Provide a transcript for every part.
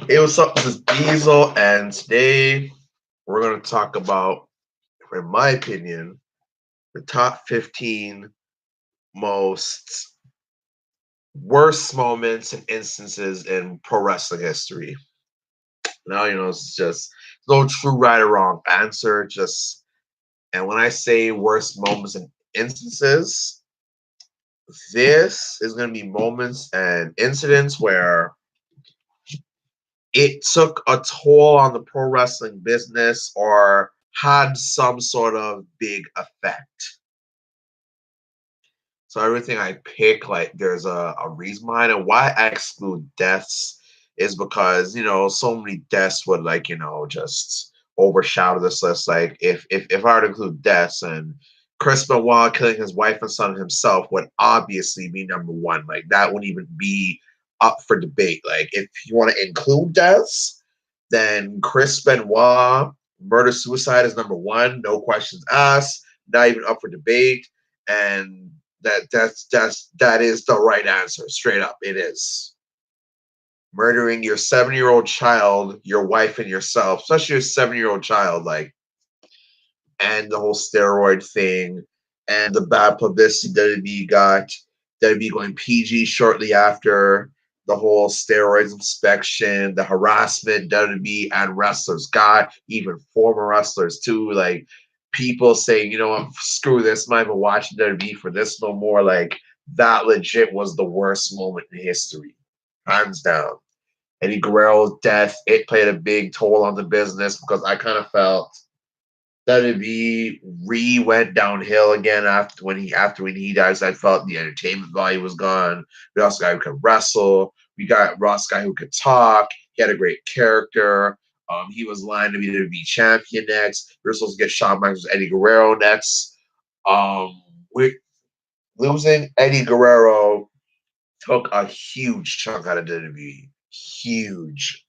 Hey, what's up? This is Diesel, and today we're going to talk about, in my opinion, the top 15 most worst moments and instances in pro wrestling history. Now, it's just no true right or wrong answer. And when I say worst moments and instances, this is going to be moments and incidents where it took a toll on the pro wrestling business or had some sort of big effect. So everything I pick, like there's a reason behind it. Why I exclude deaths is because, so many deaths would just overshadow this list. Like if I were to include deaths and Chris Benoit killing his wife and son himself would obviously be number one. Like that wouldn't even be up for debate. Like if you want to include deaths, then Chris Benoit murder suicide is number one, no questions asked, not even up for debate, and that is the right answer. Straight up, it is. Murdering your 7-year-old child, your wife, and yourself, especially your 7-year-old child, like, and the whole steroid thing, and the bad publicity WWE got, WWE going PG shortly after the whole steroids inspection, the harassment WWE and wrestlers got, even former wrestlers too, like people saying, you know what, screw this, I'm not even watching WWE for this no more. Like that legit was the worst moment in history, hands down. Eddie Guerrero's death, it played a big toll on the business because I kind of felt WWE went downhill again after when he dies. I felt the entertainment value was gone. We also got a guy who could wrestle. We got Ross guy who could talk. He had a great character. He was lined to be the WWE champion next. We were supposed to get Shawn Michaels, Eddie Guerrero next. We losing Eddie Guerrero took a huge chunk out of WWE. Huge.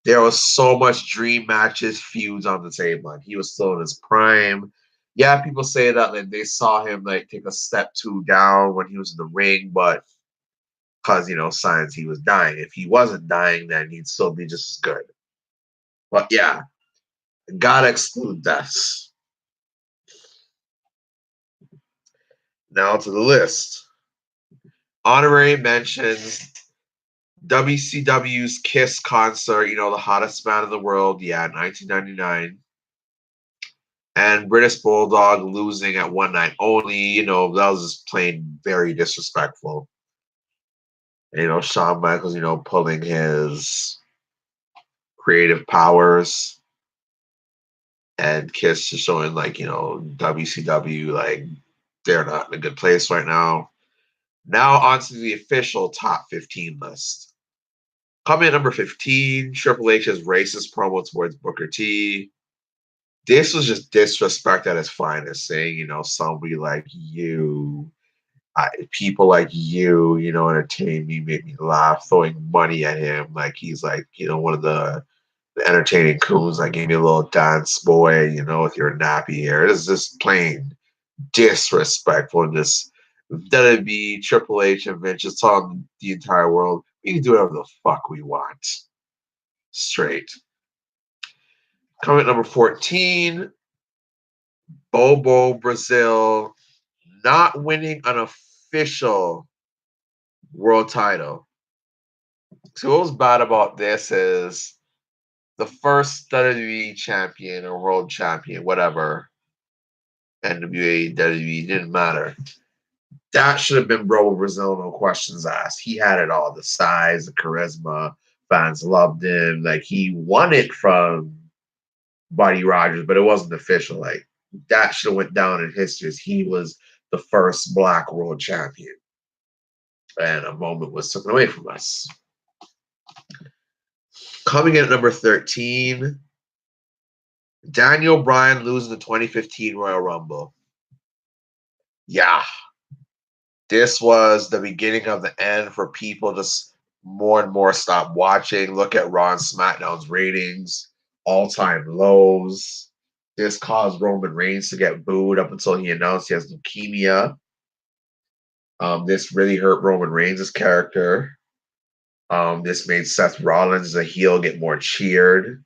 There was so much dream matches, feuds on the table, and he was still in his prime. Yeah, people say that like they saw him like take a step two down when he was in the ring, but because signs he was dying. If he wasn't dying, then he'd still be just as good. But yeah, gotta exclude deaths. Now to the list. Honorary mentions WCW's Kiss concert, the hottest man in the world, yeah, 1999. And British Bulldog losing at one night only, that was just plain very disrespectful. And, Shawn Michaels, pulling his creative powers and Kiss just showing like, WCW, like they're not in a good place right now. Now on to the official top 15 list. Coming at number 15, Triple H's racist promo towards Booker T. This was just disrespect at its finest, saying, somebody like you, people like you, entertain me, make me laugh, throwing money at him. Like he's like, one of the entertaining coons. Like, give me a little dance, boy, with your nappy hair. It's just plain disrespectful. And just let it be Triple H and Vince just telling the entire world, we can do whatever the fuck we want. Straight. Coming at number 14, Bobo Brazil not winning an official world title. So what was bad about this is the first WWE champion or world champion, whatever, NWA, WWE, didn't matter. That should have been Bobo Brazil, no questions asked. He had it all, the size, the charisma, fans loved him. Like he won it from Buddy Rogers, but it wasn't official. Like that should have went down in history as he was the first black world champion. And a moment was taken away from us. Coming in at number 13, Daniel Bryan losing the 2015 Royal Rumble. Yeah, this was the beginning of the end for people just more and more stop watching. Look at Raw and SmackDown's ratings, all-time lows. This caused Roman Reigns to get booed up until he announced he has leukemia. This really hurt Roman Reigns' character. This made Seth Rollins, the heel, get more cheered.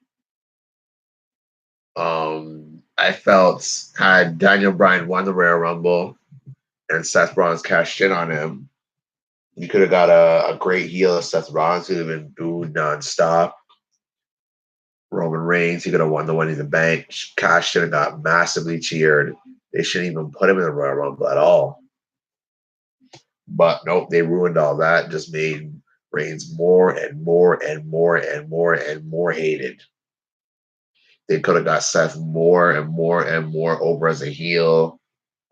I felt had Daniel Bryan won the Royal Rumble and Seth Rollins cashed in on him, you could have got a great heel of Seth Rollins who'd have been booed nonstop. Roman Reigns, he could have won the Money in the Bank, cashed in and got massively cheered. They shouldn't even put him in the Royal Rumble at all. But nope, they ruined all that, just made Reigns more and more and more and more and more hated. They could have got Seth more and more and more over as a heel,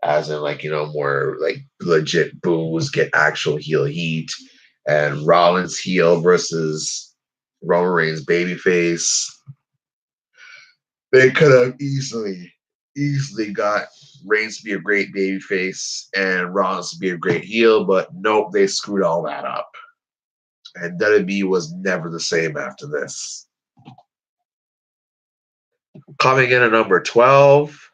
as in like, more like legit boos, get actual heel heat. And Rollins heel versus Roman Reigns babyface. They could have easily got Reigns to be a great babyface and Rollins to be a great heel, but nope, they screwed all that up. And WWE was never the same after this. Coming in at number 12,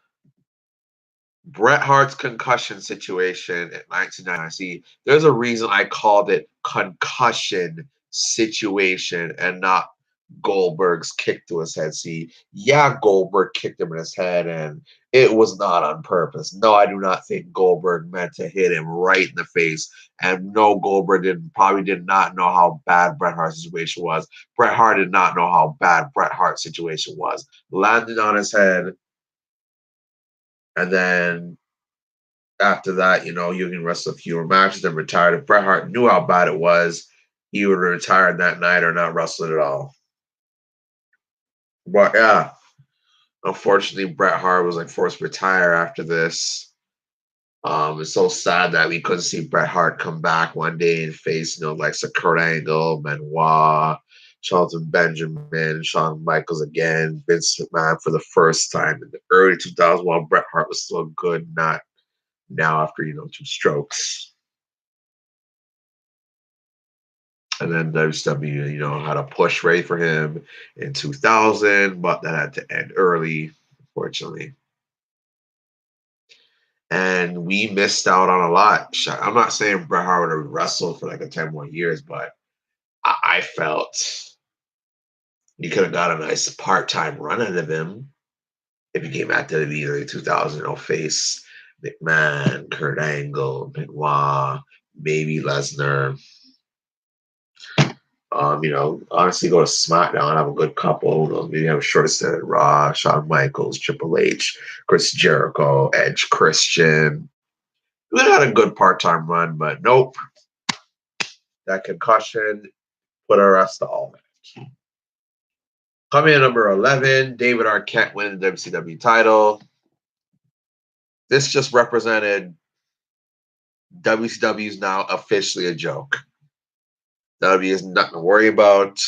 Bret Hart's concussion situation in 1999. See, there's a reason I called it concussion situation and not Goldberg's kick to his head. See, yeah, Goldberg kicked him in his head and it was not on purpose. No, I do not think Goldberg meant to hit him right in the face. And no, Goldberg probably did not know how bad Bret Hart's situation was. Bret Hart did not know how bad Bret Hart's situation was. Landed on his head, and then after that, you can wrestle a few matches and retired. If Bret Hart knew how bad it was, he would have retired that night or not wrestled at all. But yeah, unfortunately, Bret Hart was like forced to retire after this. It's so sad that we couldn't see Bret Hart come back one day and face, like Kurt Angle, Benoit, Shelton Benjamin, Shawn Michaels again, Vince McMahon for the first time in the early 2000s while Bret Hart was still good, not now after, 2 strokes. And then WCW, had a push ready for him in 2000, but that had to end early, unfortunately. And we missed out on a lot. I'm not saying Bret Hart would have wrestled for like 10 more years, but I felt you could have got a nice part-time run out of him if he came back to the early 2000, face McMahon, Kurt Angle, Benoit, maybe Lesnar. Honestly, go to SmackDown and have a good couple. Maybe have a short stint at Raw, Shawn Michaels, Triple H, Chris Jericho, Edge Christian. We had a good part-time run, but nope. That concussion put our rest to all that. Coming in number 11, David Arquette winning the WCW title. This just represented WCW is now officially a joke. WWE is nothing to worry about.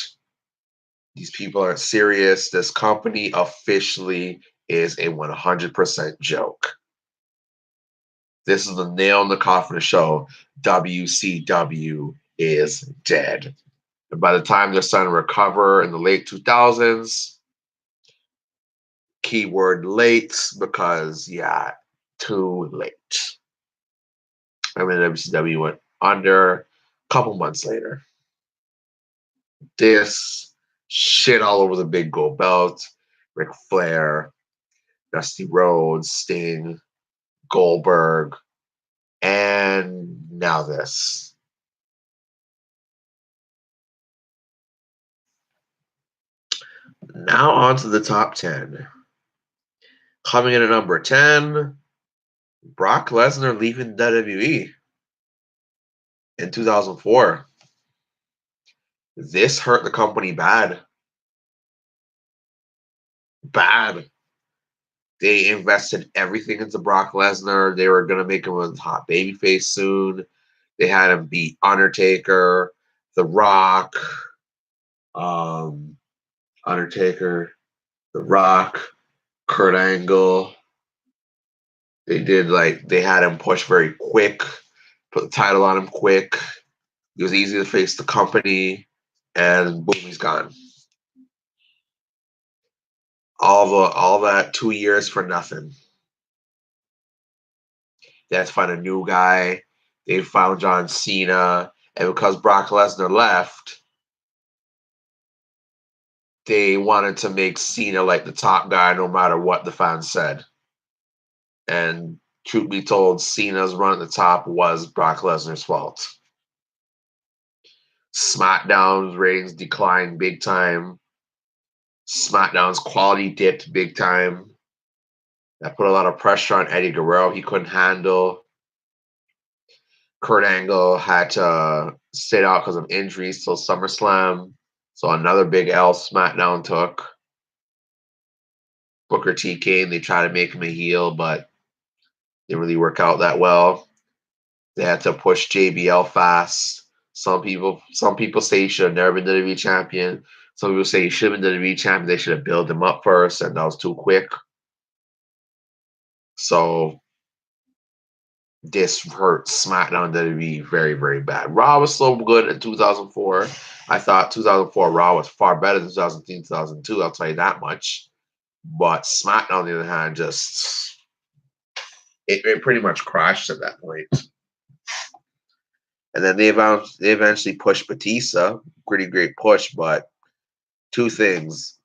These people aren't serious. This company officially is a 100% joke. This is the nail in the coffin to show WCW is dead. And by the time they're starting to recover in the late 2000s, keyword late, because, too late. WCW went under a couple months later. This shit all over the big gold belt. Ric Flair, Dusty Rhodes, Sting, Goldberg, and now this. Now on to the top 10. Coming in at number 10, Brock Lesnar leaving WWE in 2004. This hurt the company bad. Bad. They invested everything into Brock Lesnar. They were going to make him a hot babyface soon. They had him beat Undertaker, The Rock, The Rock, Kurt Angle. They had him push very quick, put the title on him quick. It was easy to face the company, and boom, he's gone. All that 2 years for nothing. They had to find a new guy. They found John Cena, and because Brock Lesnar left, they wanted to make Cena like the top guy no matter what the fans said. And truth be told, Cena's run at the top was Brock Lesnar's fault. SmackDown's ratings declined big time. SmackDown's quality dipped big time. That put a lot of pressure on Eddie Guerrero. He couldn't handle. Kurt Angle had to sit out because of injuries till SummerSlam. So another big L SmackDown took. Booker T came. They tried to make him a heel, but didn't really work out that well. They had to push JBL fast. Some people say he should have never been WWE champion. Some people say he should have been WWE champion. They should have built him up first, and that was too quick. So this hurt SmackDown WWE very, very bad. Raw was so good in 2004. I thought 2004 Raw was far better than 2003, 2002. I'll tell you that much. But SmackDown, on the other hand, just it pretty much crashed at that point. And then they eventually pushed Batista. Pretty great push, but two things.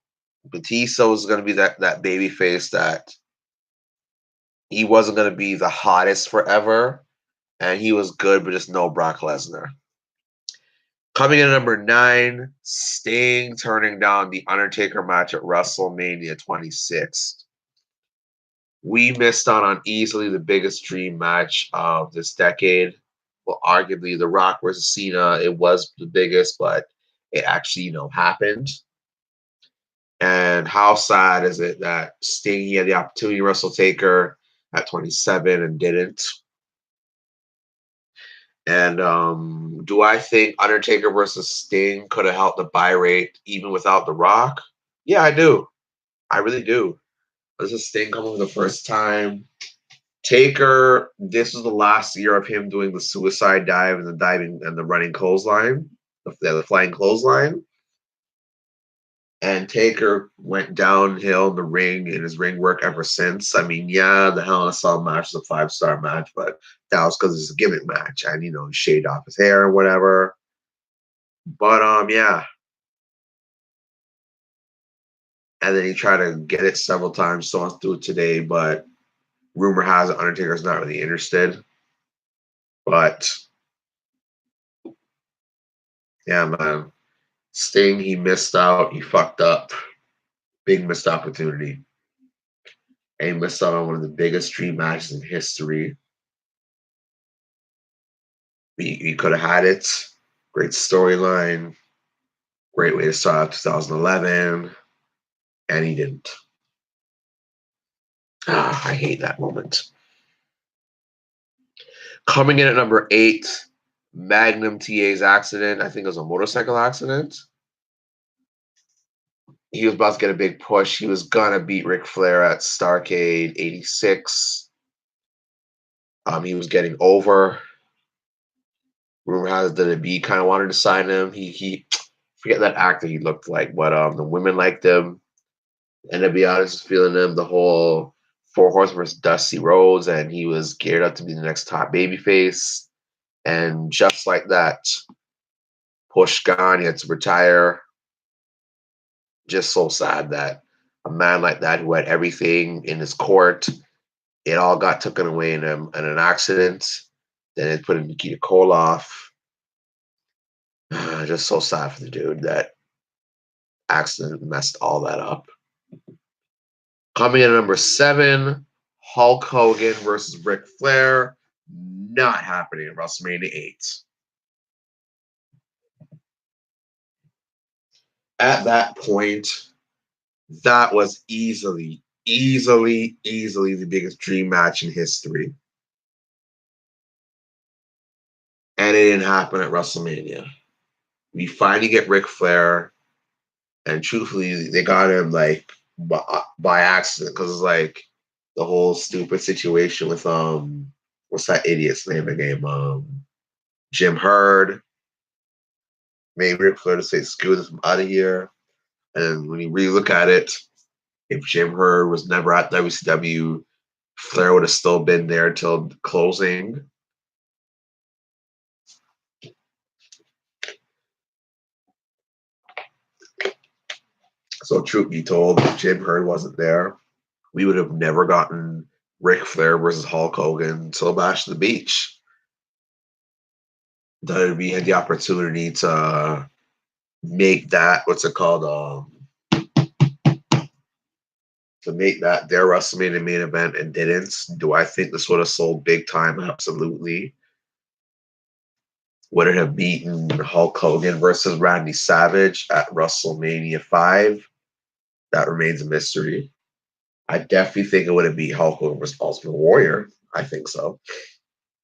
Batista was going to be that baby face that he wasn't going to be the hottest forever, and he was good, but just no Brock Lesnar. Coming in at number 9, Sting turning down the Undertaker match at WrestleMania 26. We missed out on easily the biggest dream match of this decade. Well, arguably, The Rock versus Cena, it was the biggest, but it actually, happened. And how sad is it that Sting, he had the opportunity to wrestle Taker at 27 and didn't? And do I think Undertaker versus Sting could have helped the buy rate even without The Rock? Yeah, I do. I really do. This is Sting coming for the first time. Taker, this was the last year of him doing the suicide dive and the diving and the running clothesline, the flying clothesline. And Taker went downhill in the ring in his ring work ever since. I mean, yeah, the Hell in a Cell match is a 5-star match, but that was because it's a gimmick match. And, he shaved off his hair or whatever. But, yeah. And then he tried to get it several times, so on through today, but rumor has it Undertaker's not really interested. But, yeah, man. Sting, he missed out. He fucked up. Big missed opportunity. And he missed out on one of the biggest dream matches in history. He could have had it. Great storyline. Great way to start out 2011. And he didn't. I hate that moment. Coming in at number 8, Magnum TA's accident. I think it was a motorcycle accident. He was about to get a big push. He was going to beat Ric Flair at Starrcade 86. He was getting over. Rumor has it that WWE kind of wanted to sign him. He forget that actor he looked like, but the women liked him. And to be honest, feeling him the whole 4 Horsemen versus Dusty Rhodes, and he was geared up to be the next top babyface. And just like that, push gone, he had to retire. Just so sad that a man like that who had everything in his court, it all got taken away in an accident. Then it put in Nikita Koloff. Just so sad for the dude. That accident messed all that up. Coming in at number 7, Hulk Hogan versus Ric Flair. Not happening at WrestleMania 8. At that point, that was easily the biggest dream match in history. And it didn't happen at WrestleMania. We finally get Ric Flair, and truthfully, they got him like by accident because it's like the whole stupid situation with what's that idiot's name again? Jim Herd. Made Ric Flair to say, "Screw this, I'm out of here." And when you really look at it, if Jim Herd was never at WCW, Flair would have still been there until closing. So truth be told, if Jim Herd wasn't there, we would have never gotten Ric Flair versus Hulk Hogan until Bash at the Beach. WWE had the opportunity to make that to make that their WrestleMania main event and didn't. Do I think this would have sold big time? Absolutely. Would it have beaten Hulk Hogan versus Randy Savage at WrestleMania 5? That remains a mystery. I definitely think it would have beat Hulk Hogan versus Ultimate Warrior. I think so.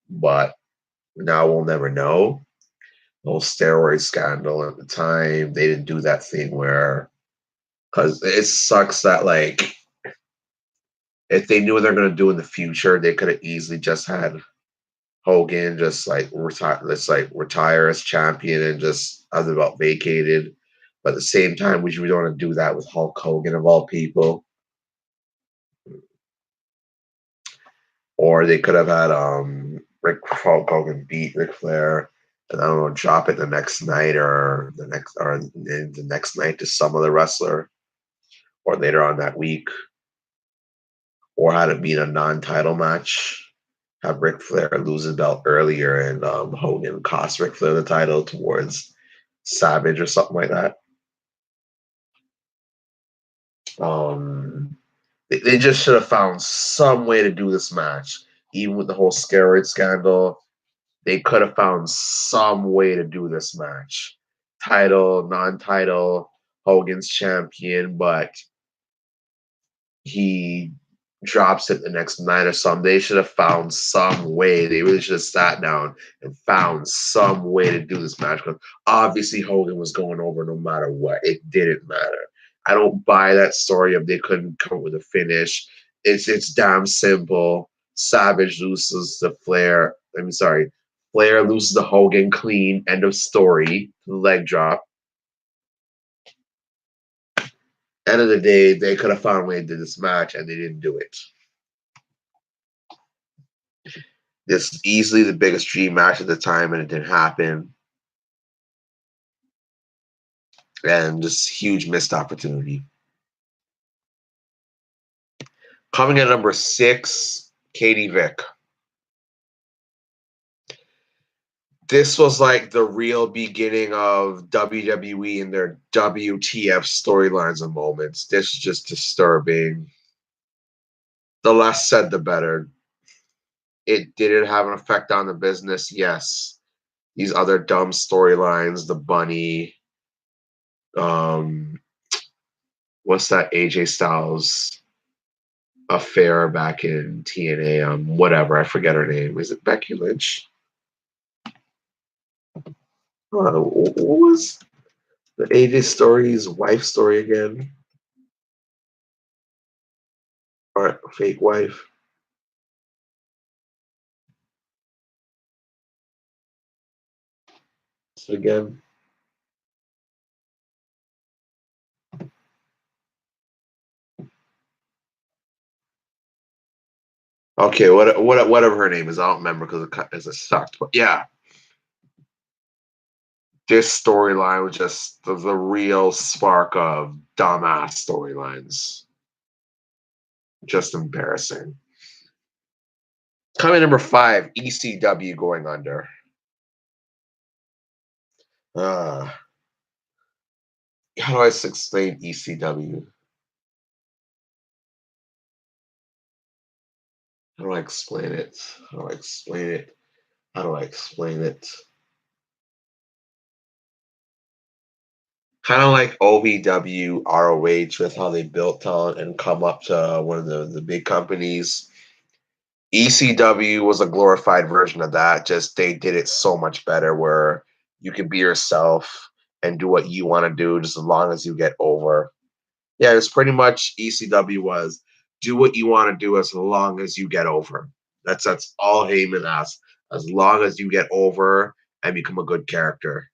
But now we'll never know. The whole steroid scandal at the time, they didn't do that thing where, because it sucks that, like, if they knew what they're going to do in the future, they could have easily just had Hogan just like retire as champion and just have the belt vacated. But at the same time, we don't want to do that with Hulk Hogan of all people. Or they could have had Hulk Hogan beat Ric Flair and I don't know, drop it the next night or the next night to some other wrestler or later on that week. Or had it been a non-title match. Have Ric Flair lose his belt earlier and Hogan cost Ric Flair the title towards Savage or something like that. They just should have found some way to do this match. Even with the whole steroid scandal, they could have found some way to do this match. Title, non-title, Hogan's champion, but he drops it the next night or something. They should have found some way. They really should have sat down and found some way to do this match. Because obviously Hogan was going over no matter what. It didn't matter. I don't buy that story of they couldn't come up with a finish. It's damn simple. Savage loses the Flair. Flair loses the Hogan clean. End of story. Leg drop. End of the day, they could have found a way to do this match, and they didn't do it. This is easily the biggest dream match at the time, and it didn't happen. And just huge missed opportunity. Coming at number 6, Katie Vick. This was like the real beginning of WWE and their WTF storylines and moments. This is just disturbing. The less said, the better. It didn't have an effect on the business, yes. These other dumb storylines, the bunny, what's that AJ Styles affair back in TNA, whatever, I forget her name. Is it Becky Lynch? What was the AJ story's wife story again? Or fake wife? So again. Okay, whatever her name is, I don't remember because it sucked. But yeah, this storyline was just the real spark of dumbass storylines. Just embarrassing. Coming number 5, ECW going under. How do I explain ECW? How do I explain it? How do I explain it? How do I explain it? Kind of like OVW, ROH with how they built talent and come up to one of the big companies. ECW was a glorified version of that. Just they did it so much better where you can be yourself and do what you want to do just as long as you get over. Yeah, it's pretty much ECW was do what you want to do as long as you get over. That's all Heyman asked. As long as you get over and become a good character.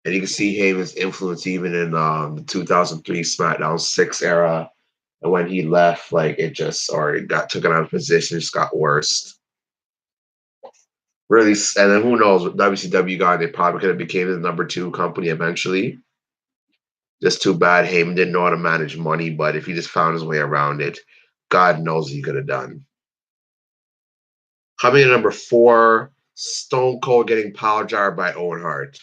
And you can see Heyman's influence even in the 2003 SmackDown 6 era. And when he left, like it just already got taken out of position, just got worse. Really, and then who knows? With WCW got, they probably could have became the number 2 company eventually. Just too bad Heyman didn't know how to manage money, but if he just found his way around it, God knows what he could have done. Coming in number 4, Stone Cold getting power jarred by Owen Hart.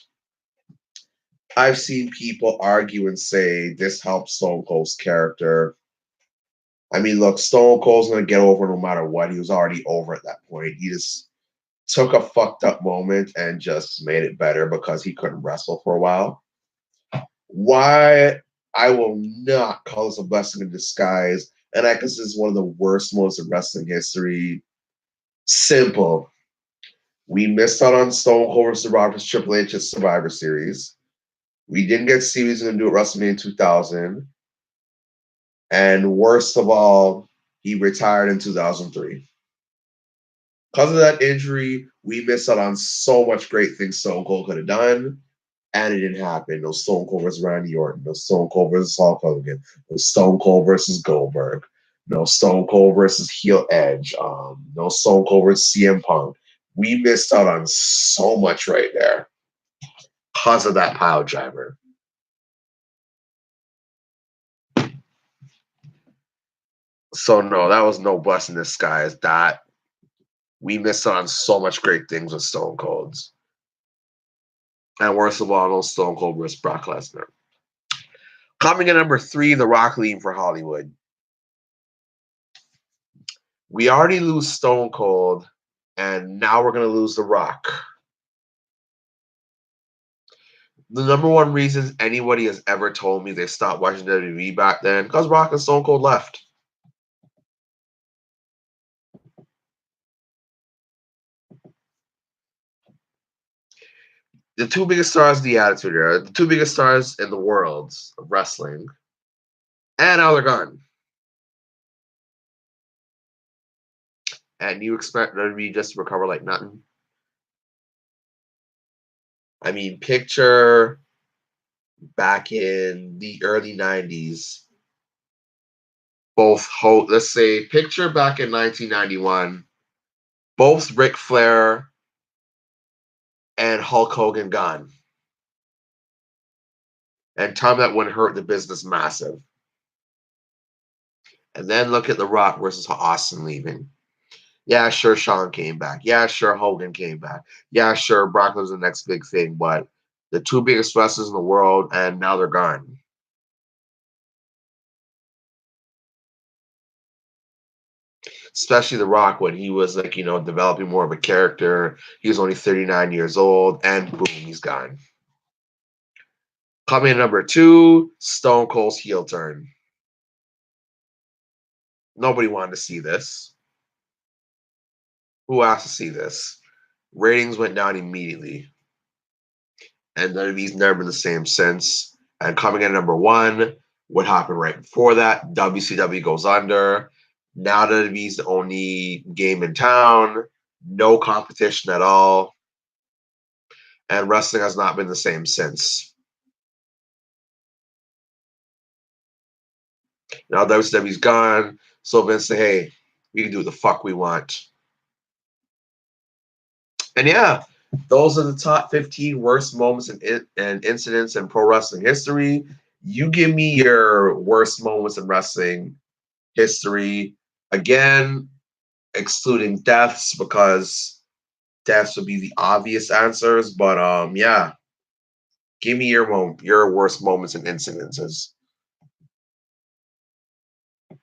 I've seen people argue and say this helps Stone Cold's character. I mean, look, Stone Cold's going to get over no matter what. He was already over at that point. He just took a fucked up moment and just made it better because he couldn't wrestle for a while. Why I will not call this a blessing in disguise, and I guess this is one of the worst moments in wrestling history. Simple. We missed out on Stone Cold vs. Roberts Triple H at Survivor Series. We didn't get to see what he's going to do at WrestleMania 2000. And worst of all, he retired in 2003. Because of that injury, we missed out on so much great things Stone Cold could have done, and it didn't happen. No Stone Cold versus Randy Orton, no Stone Cold versus Hulk Hogan, no Stone Cold versus Goldberg, no Stone Cold versus heel Edge, no Stone Cold versus CM Punk. We missed out on so much right there because of that pile driver. So no, that was no blessing in disguise. That we missed out on so much great things with Stone Colds. And worst of all, no Stone Cold versus Brock Lesnar. Coming in number 3, The Rock leaving for Hollywood. We already lose Stone Cold, and now we're going to lose The Rock. The number one reason anybody has ever told me they stopped watching WWE back then, because Rock and Stone Cold left. The two biggest stars of the Attitude Era, the two biggest stars in the world of wrestling, and now they're gone. And you expect WWE just to recover like nothing? I mean, picture back in the early 90s, let's say, picture back in 1991, both Ric Flair and Hulk Hogan gone. And tell me that wouldn't hurt the business massive. And then look at The Rock versus Austin leaving. Yeah, sure, Shawn came back. Yeah, sure, Hogan came back. Yeah, sure, Brock was the next big thing. But the two biggest wrestlers in the world, and now they're gone. Especially The Rock when he was like, developing more of a character. He was only 39 years old, and boom, he's gone. Coming in number 2, Stone Cold's heel turn. Nobody wanted to see this. Who asked to see this? Ratings went down immediately. And WWE's never been the same since. And coming in number 1, what happened right before that? WCW goes under. Now WWE's the only game in town. No competition at all. And wrestling has not been the same since. Now WCW's gone. So Vince said, hey, we can do what the fuck we want. And yeah, those are the top 15 worst moments and incidents in pro wrestling history. You give me your worst moments in wrestling history. Again, excluding deaths, because deaths would be the obvious answers. But yeah, give me your worst moments and incidences.